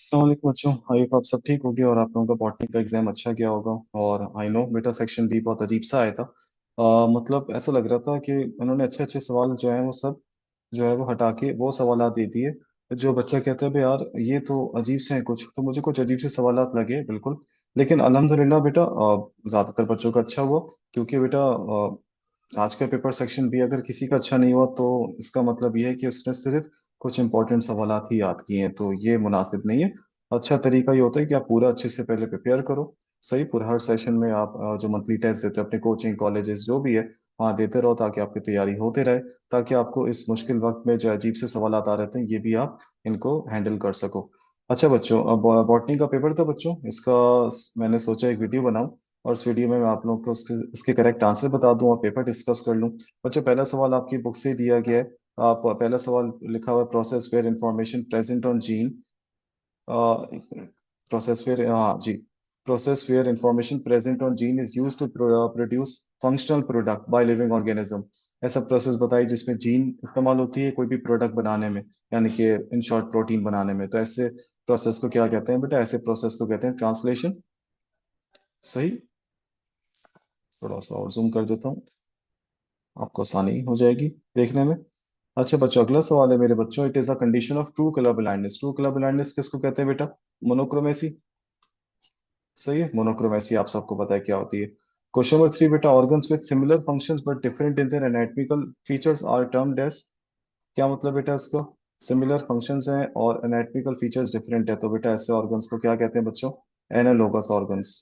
अस्सलाम वालेकुम बच्चों। आई होप आप सब ठीक होगे और आप लोगों का बॉटनी का एग्जाम अच्छा गया होगा। और आई नो बेटा सेक्शन बी बहुत अजीब सा आया था। मतलब ऐसा लग रहा था कि उन्होंने अच्छे अच्छे सवाल जो है वो सब जो है वो हटा के वो सवालात दे दिए। जो बच्चा कहता है भाई यार ये तो अजीब से हैं कुछ, तो मुझे कुछ अजीब से सवालात लगे बिल्कुल। लेकिन अल्हम्दुलिल्लाह बेटा ज्यादातर बच्चों का अच्छा हुआ। क्योंकि बेटा आज का पेपर सेक्शन भी अगर किसी का अच्छा नहीं हुआ तो इसका मतलब ये है कि उसने सिर्फ कुछ इंपॉर्टेंट सवालात ही याद किए हैं, तो ये मुनासिब नहीं है। अच्छा तरीका ये होता है कि आप पूरा अच्छे से पहले प्रिपेयर करो। सही, पूरा हर सेशन में आप जो मंथली टेस्ट देते हो अपने कोचिंग कॉलेजेस जो भी है वहाँ देते रहो, ताकि आपकी तैयारी होते रहे। ताकि आपको इस मुश्किल वक्त में जो अजीब से सवालात आ रहते हैं ये भी आप इनको हैंडल कर सको। अच्छा बच्चों, अब बॉटनी का पेपर था बच्चों इसका। मैंने सोचा एक वीडियो बनाऊं और उस वीडियो में मैं आप लोगों को उसके इसके करेक्ट आंसर बता दूं और पेपर डिस्कस कर लूं। बच्चों पहला सवाल आपकी बुक से दिया गया है। आप पहला सवाल लिखा हुआ है process where information present on gene. Process where, हाँ जी। Process where information present on gene is use to produce functional product by living organism. ऐसा प्रोसेस बताइए जिसमें जीन इस्तेमाल होती है कोई भी प्रोडक्ट बनाने में, यानी कि इन शॉर्ट प्रोटीन बनाने में। तो ऐसे प्रोसेस को क्या कहते हैं बेटा? ऐसे प्रोसेस को कहते हैं ट्रांसलेशन। सही। थोड़ा सा और जूम कर देता हूँ, आपको आसानी हो जाएगी देखने में। अच्छा बच्चों, अगला सवाल है मेरे बच्चों, it is a condition of true colour blindness. True colour blindness किसको कहते हैं बेटा? मोनोक्रोमेसी। सही है, मोनोक्रोमेसी आप सबको पता है क्या होती है। क्वेश्चन नंबर 3 बेटा, organs with similar functions but different in their anatomical features are termed as. क्या मतलब बेटा इसका? सिमिलर फंक्शंस हैं और एनाटॉमिकल फीचर्स डिफरेंट है, तो बेटा ऐसे ऑर्गन्स को क्या कहते हैं बच्चों? Analogous organs.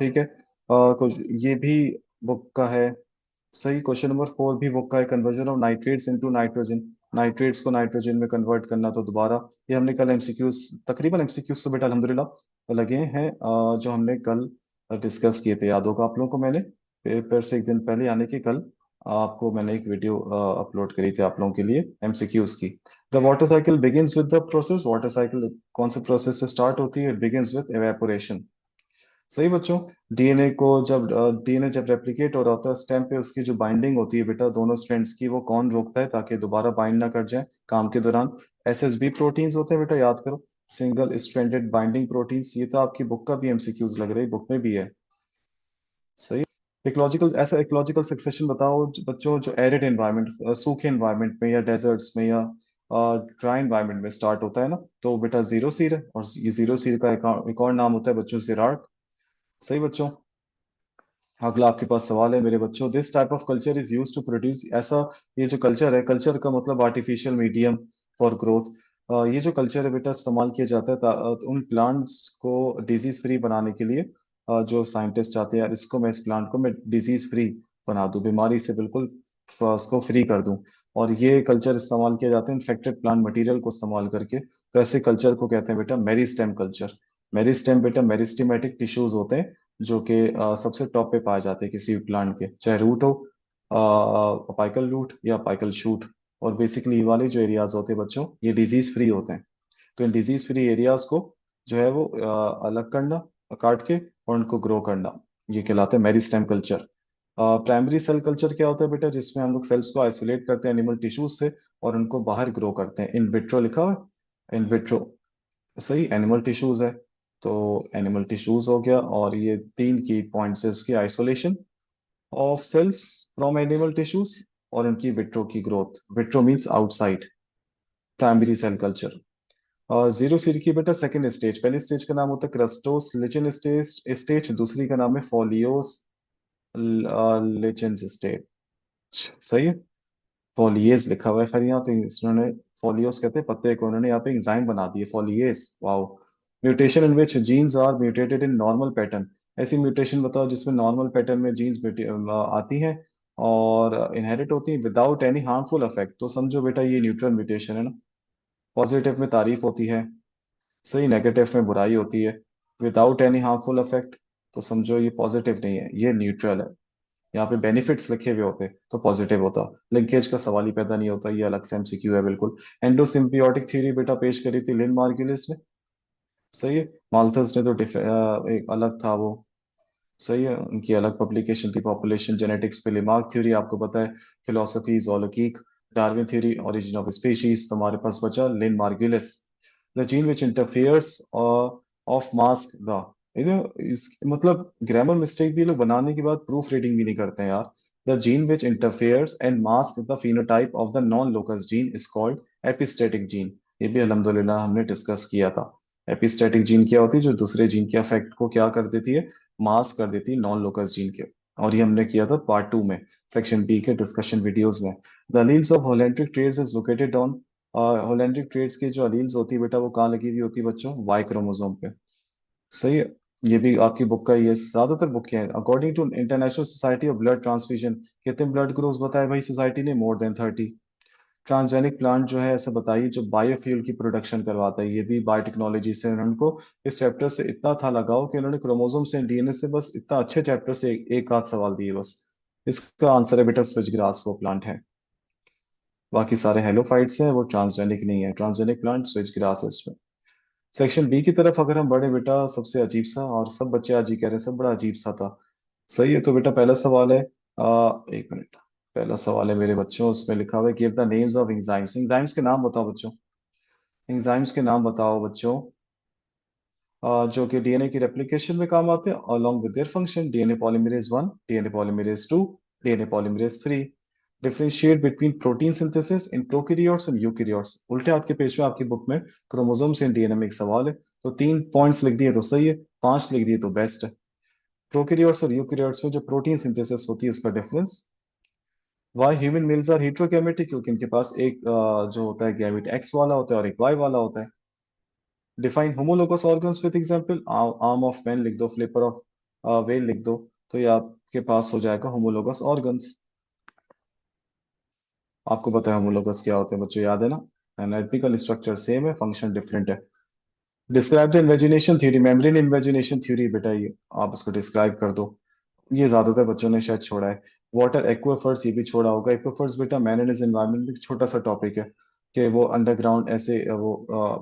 ठीक है। कुछ ये भी बुक का है। सही। क्वेश्चन नंबर 4 भी बुक का है, conversion of nitrates into nitrogen. Nitrates को नाइट्रोजन में कन्वर्ट करना, तो दोबारा ये हमने कल एमसीक्यूज, तकरीबन एमसीक्यूज तो बेटा अल्हम्दुलिल्लाह लगे हैं, जो हमने कल डिस्कस किए थे। याद होगा आप लोगों को, मैंने पेपर से एक दिन पहले यानी कि कल आपको मैंने एक वीडियो अपलोड करी थी आप लोगों के लिए एमसीक्यूज की। The water cycle begins with the process. Water cycle कौन से प्रोसेस से स्टार्ट होती है? It begins with evaporation. सही बच्चों। डीएनए को जब डीएनए जब रेप्लिकेट हो रहा होता है स्टेम पे, उसकी जो बाइंडिंग होती है बेटा दोनों स्ट्रैंड्स की, वो कौन रोकता है ताकि दोबारा बाइंड ना कर जाए काम के दौरान? एसएसबी प्रोटीन्स होते हैं बेटा, याद करो। Single stranded binding proteins. ये तो आपकी बुक का भी एमसीक्यूज लग रही है, बुक में भी है। सही। इकोलॉजिकल, ऐसा इकोलॉजिकल सक्सेशन बताओ बच्चों जो एरिड एनवायरनमेंट, सूखे एनवायरनमेंट में या डेजर्ट्स में या ड्राई एनवायरनमेंट में स्टार्ट होता है ना, तो बेटा जीरो सीर है। और ये जीरो सीर का एक और नाम होता है बच्चों जिरार्ड। सही बच्चों। अगला आपके पास सवाल है मेरे बच्चों, this type of culture is use to produce. ऐसा, ये जो कल्चर है, कल्चर का मतलब आर्टिफिशियल मीडियम फॉर ग्रोथ। ये जो कल्चर है बेटा इस्तेमाल किया जाता है उन प्लांट्स को डिजीज फ्री बनाने के लिए। जो साइंटिस्ट चाहते हैं यार इसको, मैं इस प्लांट को मैं डिजीज फ्री बना दूं, बीमारी से बिल्कुल उसको फ्री कर दूं। और ये कल्चर इस्तेमाल किया जाता है इन्फेक्टेड प्लांट मटेरियल को इस्तेमाल करके। तो ऐसे कल्चर को कहते हैं बेटा मेरिस्टेम कल्चर। मेरिस्टेम बेटा मेरिस्टेमेटिक टिश्यूज होते हैं जो कि सबसे टॉप पे पाए जाते हैं किसी भी प्लांट के, चाहे रूट हो, अपाइकल रूट या अपाइकल शूट। और बेसिकली ये वाले जो एरियाज होते हैं बच्चों ये डिजीज फ्री होते हैं। तो इन डिजीज फ्री एरियाज को जो है वो अलग करना, काट के, और उनको ग्रो करना, ये कहलाता है meristem culture. Primary cell culture क्या होता है बेटा? जिसमें हम लोग सेल्स को आइसोलेट करते हैं एनिमल टिश्यूज से और उनको बाहर ग्रो करते हैं। इन विट्रो लिखा हुआ है, इन विट्रो। सही, एनिमल टिश्यूज है। तो एनिमल टिश्यूज हो गया, और ये तीन की पॉइंट्स है इसके, isolation of cells from animal tissues और उनकी विट्रो की growth. Vitro means outside. Primary cell culture. Zero seed की बेटा सेकंड स्टेज, पहली स्टेज का नाम होता है क्रस्टोस लिचेन स्टेज, दूसरी का नाम है फोलियोस लिचेंस स्टेज। सही है। फोलियेज लिखा हुआ है, खैर यहाँ तो इन्होंने फोलियोस कहते हैं पत्ते को, उन्होंने यहाँ पे एंजाइम बना दिए foliage. Wow. Mutation in which genes are mutated in normal pattern. ऐसी म्यूटेशन बताओ जिसमें नॉर्मल पैटर्न में जीन्स आती हैं और इनहेरिट होती हैं विदाउट एनी हार्मफुल इफेक्ट। तो समझो बेटा ये न्यूट्रल म्यूटेशन है ना। पॉजिटिव में तारीफ होती है, सही, नेगेटिव में बुराई होती है, विदाउट एनी हार्मफुल इफेक्ट। तो समझो ये पॉजिटिव नहीं है, ये न्यूट्रल है। यहाँ पे बेनिफिट्स लिखे हुए होते तो पॉजिटिव होता। लिंकेज का सवाल ही पैदा नहीं होता, ये अलग से एमसीक्यू है बिल्कुल। एंडोसिम्बियोटिक थ्योरी बेटा पेश करी थी लिन मार्गुलिस ने। सही है। माल्थस ने तो एक अलग था वो। सही है, उनकी अलग पब्लिकेशन थी। पॉपुलेशन जेनेटिक्स पे लिमार्क थ्योरी आपको पता है। Philosophy zoologique, Darwin theory, origin of species. तुम्हारे पास बचा Lynn Margulis. The gene which interferes of mask the, इस मतलब ग्रामर मिस्टेक भी ये लोग बनाने के बाद प्रूफ रीडिंग भी नहीं करते हैं यार। The gene which interferes and mask the phenotype of the non locus gene is called epistatic gene. ये भी अल्हम्दुलिल्लाह हमने डिस्कस किया था। एपिस्टेटिक जीन क्या होती है, जो दूसरे जीन के अफेक्ट को क्या कर देती है, मास्क कर देती है नॉन लोकस जीन के। और ये हमने किया था पार्ट 2 में, सेक्शन बी के डिस्कशन वीडियोस में। The alleles of holandric traits is located on, holandric traits की जो अलील्स होती है बेटा वो कहाँ लगी हुई होती है बच्चों, वाई क्रोमोसोम पे। सही है। ये भी आपकी बुक का, ये ज्यादातर बुक के हैं। According to international society of blood transfusion, कितने ब्लड ग्रुप्स बताए भाई सोसाइटी ने, मोर देन 30। ट्रांसजेनिक प्लांट जो है ऐसा बताइए जो बायोफ्यूल की प्रोडक्शन करवाता है, ये भी बायोटेक्नोलॉजी से उनको इस चैप्टर से इतना था लगाओ कि उन्होंने क्रोमोसोम से डीएनए से बस इतना अच्छे चैप्टर से एक आध सवाल दिए बस। इसका आंसर है बेटा स्विच ग्रास, वो प्लांट है। बाकी सारे हेलोफाइट्स हैं, वो ट्रांसजेनिक नहीं है। ट्रांसजेनिक प्लांट स्विच ग्रास है इसमें। सेक्शन बी की तरफ अगर हम बढ़े बेटा, सबसे अजीब सा, और सब बच्चे आज ही कह रहे हैं सब बड़ा अजीब सा था। सही है, तो बेटा पहला सवाल है, एक मिनट। पहला सवाल है मेरे बच्चों, उसमें लिखा हुआ है give the names of enzymes. Enzymes के नाम बताओ बच्चों। एंजाइम्स के नाम बताओ बच्चों, जो कि डीएनए की रेप्लिकेशन में काम आते हैं along with their function. DNA polymerase 1, DNA polymerase 2, DNA polymerase 3। Differentiate between protein synthesis in prokaryotes and eukaryotes. उल्टे हाथ के पेज में आपकी बुक में क्रोमोसोम्स इन डीएनए में एक सवाल है, तो 3 पॉइंट्स लिख दिए तो सही है, 5 लिख दिए तो बेस्ट है। प्रोकैरियोट्स और यूकैरियोट्स में जो प्रोटीन सिंथेसिस होती है उसका difference. Why human males are heterogametic, क्योंकि इनके पास एक जो होता है गैमेट एक्स वाला होता है और एक वाई वाला होता है। Define homologous organs with example, arm of man लिख दो, फ्लिपर ऑफ व्हेल लिख दो, तो ये आपके पास हो जाएगा होमोलोगस ऑर्गन्स। आपको पता है होमोलोगस क्या होते हैं बच्चों, याद है ना। एनालिटिकल स्ट्रक्चर सेम है, फंक्शन डिफरेंट है। Describe the invagination theory, membrane invagination theory बेटा ये आप उसको डिस्क्राइब कर दो। ये ज्यादातर बच्चों ने शायद छोड़ा है। वाटर एक्वाफर्स, ये भी छोड़ा होगा। एक्वाफर्स बेटा मैन एंड हिज एनवायरनमेंट में छोटा सा टॉपिक है, कि वो अंडरग्राउंड ऐसे वो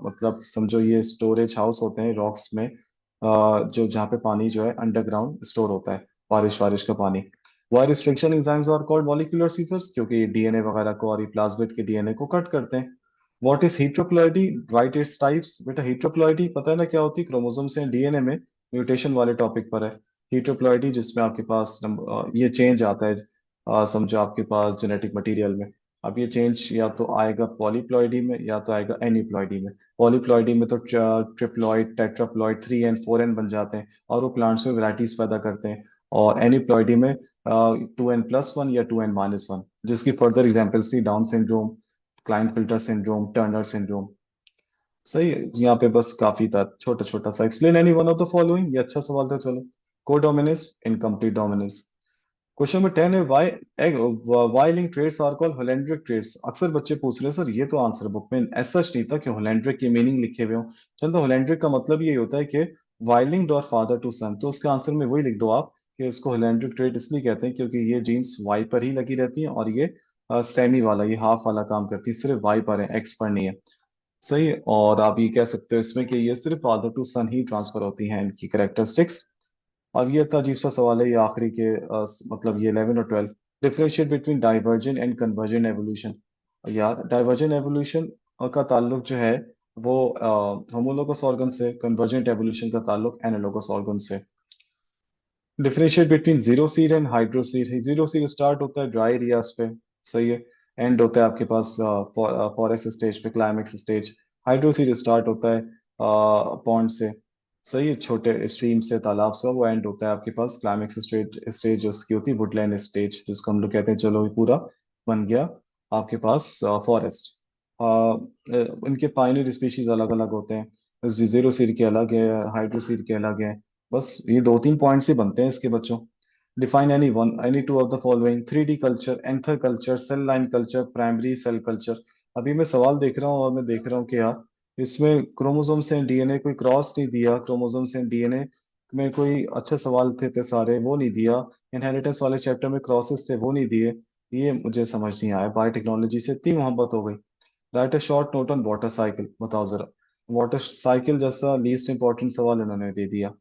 मतलब समझो ये स्टोरेज हाउस होते हैं रॉक्स में, जो जहाँ पे पानी जो है अंडरग्राउंड स्टोर होता है, बारिश वारिश का पानी। Why restriction enzymes are called molecular scissors, क्योंकि डीएनए वगैरह को और ये प्लाज्मिड के डीएनए को कट करते हैं। What is heteroploidy, right its types. बेटा हेट्रोप्लॉइडी पता है ना क्या होती है, क्रोमोसोम से डीएनए में म्यूटेशन वाले टॉपिक पर है हेट्रोप्लॉइडी, जिसमें आपके पास ये चेंज आता है, समझो आपके पास जेनेटिक मटेरियल में। अब ये चेंज या तो आएगा पॉलीप्लॉइडी में या तो आएगा एनीप्लॉइडी में। पॉलीप्लॉइडी में तो ट्रिप्लॉइड, टेट्राप्लॉइड, 3n 4n बन जाते हैं और वो प्लांट्स में वैरायटीज पैदा करते हैं। और एनीप्लॉइडी में 2n+1 या 2n-1, जिसकी फर्दर एग्जाम्पल्स थी Down syndrome, Klinefelter syndrome, Turner syndrome. सही है, यहाँ पे बस काफी था छोटा छोटा सा। Explain any one of the following, ये अच्छा सवाल था चलो। Codominance, incomplete dominance. Question number 10 है, Y linked traits are called holandric traits. अक्सर बच्चे पूछ रहे हैं सर, ये तो आंसर बुक में ऐसा नहीं था कि होलेंड्रिक के मीनिंग लिखे हुए हो। चलो, तो होलेंड्रिक का मतलब ये होता है कि वाइलिंग और फादर टू सन, तो उसके आंसर में वही लिख दो आप कि इसको होलेंड्रिक ट्रेड इसलिए कहते हैं क्योंकि ये जीन्स वाई पर ही लगी रहती हैं, और ये सेमी वाला, ये हाफ वाला काम करती है, सिर्फ वाई पर है, एक्स पर नहीं है। सही है। और आप ये कह सकते हो इसमें कि ये सिर्फ फादर टू सन ही ट्रांसफर होती हैं इनकी करेक्टरिस्टिक्स। अब ये इतना अजीब सा सवाल है, ये आखिरी के मतलब ये 11 और 12। Differentiate between divergent and convergent evolution. यार डाइवर्जेंट एवोल्यूशन का ताल्लुक जो है वो होमोलोगस ऑर्गन से, कन्वर्जेंट एवोल्यूशन का ताल्लुक एनालोगस ऑर्गन से। Differentiate between zero seed and hydro seed. Zero seed start होता है ड्राई एरियाज पे, सही है, एंड होता है आपके पास फॉरेस्ट स्टेज पे, climax stage. Hydro seed start होता है पॉन्ड से, सही है, छोटे स्ट्रीम से, तालाब से, वो एंड होता है आपके पास क्लाइमेक्स स्टेज, स्टेज उसकी होती है वुडलैंड स्टेज, जिसको हम लोग कहते हैं चलो ये पूरा बन गया आपके पास फॉरेस्ट। इनके पाइनरी स्पीशीज अलग अलग होते हैं, जीरो सीड के अलग है, हाइड्रो सीड के अलग है। बस ये 2-3 पॉइंट्स ही बनते हैं इसके बच्चों। Define any one, any two of the following. 3D culture, anther culture, cell line culture, primary cell culture. अभी मैं सवाल देख रहा हूँ और मैं देख रहा हूँ कि यार इसमें क्रोमोसोम से डीएनए कोई क्रॉस नहीं दिया, क्रोमोसोम से डीएनए में कोई अच्छे सवाल थे सारे, वो नहीं दिया। इनहेरिटेंस वाले चैप्टर में क्रॉसेस थे, वो नहीं दिए। ये मुझे समझ नहीं आया, बायोटेक्नोलॉजी से इतनी मोहब्बत हो गई। Write a short note on water cycle, बताओ जरा। वाटर साइकिल जैसा लीस्ट इंपॉर्टेंट सवाल इन्होंने दे दिया।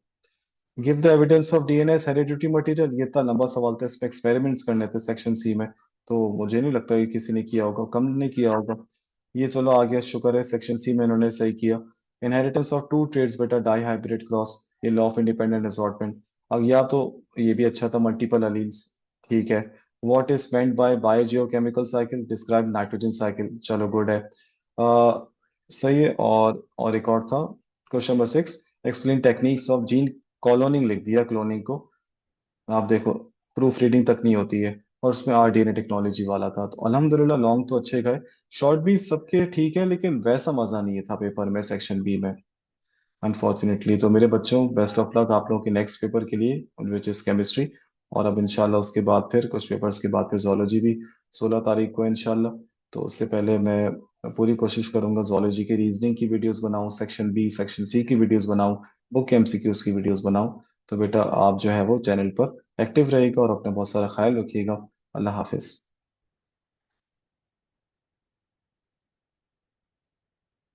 Give the evidence of DNA as hereditary material, ये इतना लंबा सवाल था, इसमें एक्सपेरिमेंट्स करने थे सेक्शन सी में, तो मुझे नहीं लगता कि किसी ने किया होगा, कम ने किया होगा। ये चलो आ गया, शुक्र है सेक्शन सी में इन्होंने सही किया। इनहेरिटेंस ऑफ टू ट्रेड्स बेटा डाई हाइब्रिड क्रॉस, ये लॉ ऑफ इंडिपेंडेंट असॉर्टमेंट। अब या तो ये भी अच्छा था, मल्टीपल अलील्स, ठीक है। What is meant by biogeochemical cycle, describe nitrogen cycle, चलो गुड है। सही है। और एक और था, question number 6, explain techniques of gene cloning, लिख दिया क्लोनिंग को। आप देखो, प्रूफ रीडिंग तक नहीं होती है, और उसमें आरडीएनए टेक्नोलॉजी वाला था, तो अल्हम्दुलिल्लाह लॉन्ग तो अच्छे गए। शॉर्ट भी सबके ठीक है, लेकिन वैसा मजा नहीं था पेपर में, सेक्शन बी में, अनफॉर्चुनेटली। तो मेरे बच्चों, बेस्ट ऑफ लक आप लोगों के नेक्स्ट पेपर के लिए, विच इज केमिस्ट्री। और अब इंशाल्लाह उसके बाद फिर कुछ पेपर्स के बाद फिर जोलॉजी भी 16 तारीख को इंशाल्लाह। तो उससे पहले मैं पूरी कोशिश करूंगा जोलॉजी की रीजनिंग की वीडियोस बनाऊं, सेक्शन बी सेक्शन सी की वीडियोस बनाऊं, बुक एमसीक्यूज की वीडियोस बनाऊं। तो बेटा आप जो है वो चैनल पर एक्टिव रहेगा, और अपना बहुत सारा ख्याल रखिएगा। अल्लाह हाफिज।